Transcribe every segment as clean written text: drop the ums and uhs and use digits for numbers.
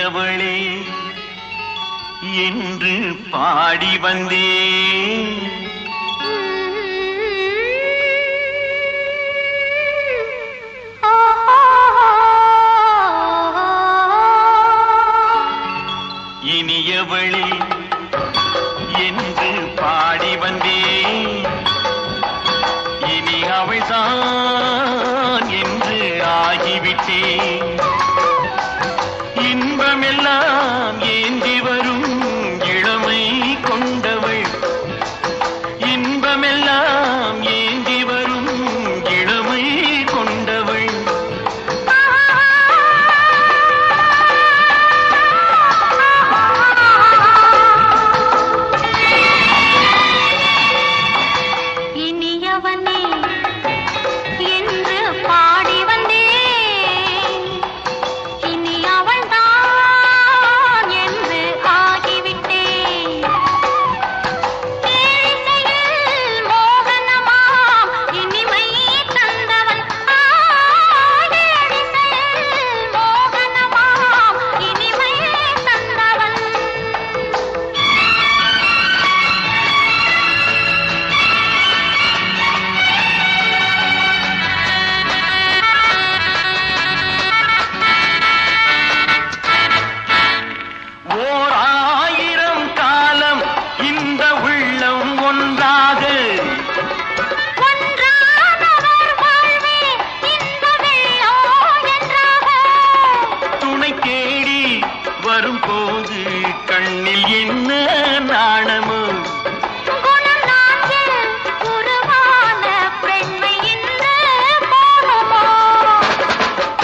இனியவளே என்று பாடி வந்தேன். இனியவளே என்று பாடி வந்தேன். இனி அவள்தான் என்று ஆகிவிட்டேன். இன்பமெல்லாம் ஏந்தி வரும் இளமை கொண்டவள். இன்பமெல்லாம் ஏந்தி வரும் இளமை கொண்டவள். இனியவனே என்று பாடி வந்தேன். இனி அவள்தான் என்று ஆகிவிட்டேன். கேளிசையில் மோகனமாம் இனிமை தந்தவன். கேளிசையில் மோகனமாம் இனிமை தந்தவன். ஓர் ஆயிரம் காலம் இந்த உள்ளம் ஒன்றாக ஒன்றானவர் வாழ்வே இன்ப வெள்ளம் என்றாக. துணை தேடி வரும்போது கண்ணில் என்ன நாணமோ. குணம் நான்கில் உருவான பெண்மை இன்று போதுமோ.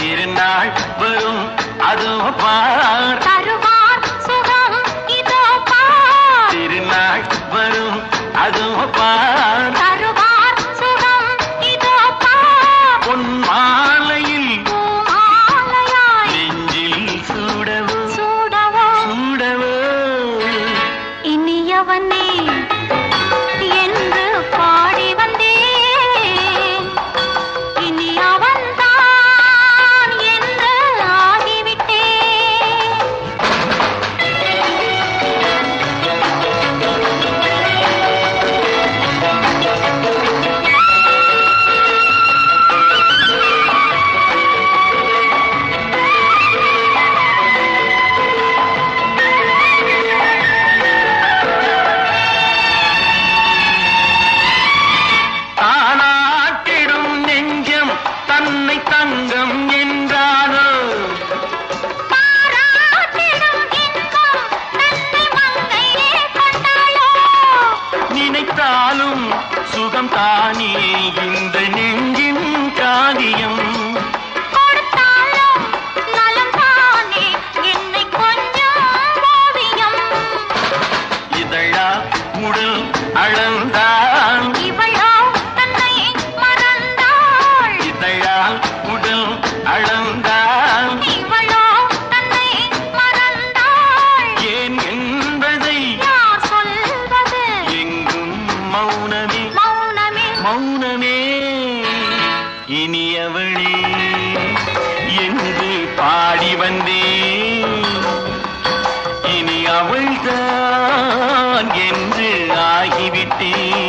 திருநாள் வரும் அதோ பார். தருவார் சுகம் இதோ பார். திருநாள் வரும் அதோ பார். தருவார் சுகம் இதோ பார். பொன் மாலையில் பூமாலையாய் நெஞ்சில் சூடவோ சூடவோ. சூடவோ. இனியவனே என்று பாடி வந்தேன். இனி அவன்தான் என்று ஆகிவிட்டேன். தானாட்டிடும் நெஞ்சம் தன்னை தங்கம் என்றாரோ. பாராட்டிடும் இன்பம் தன்னை மங்கையே கொண்டாளோ. நினைத்தாலும் சுகம் தானே இந்த நெஞ்சின் காரியம். கொடுத்தாலும் நலம் தானே என்னை கொஞ்சம் ஓவியம். இதழா உடல் அளந்தான். இவளோ தன்னை மறந்தாள். இதழால் உடல் அளந்தான். இவளோ தன்னை மறந்தாள். ஏன் என்பதை யார் சொல்வது. எங்கும் மௌனமே மௌனமே மௌனமே. இனியவளே என்று பாடி வந்தேன். இனி அவள்தான் என்று ஆகிவிட்டேன்.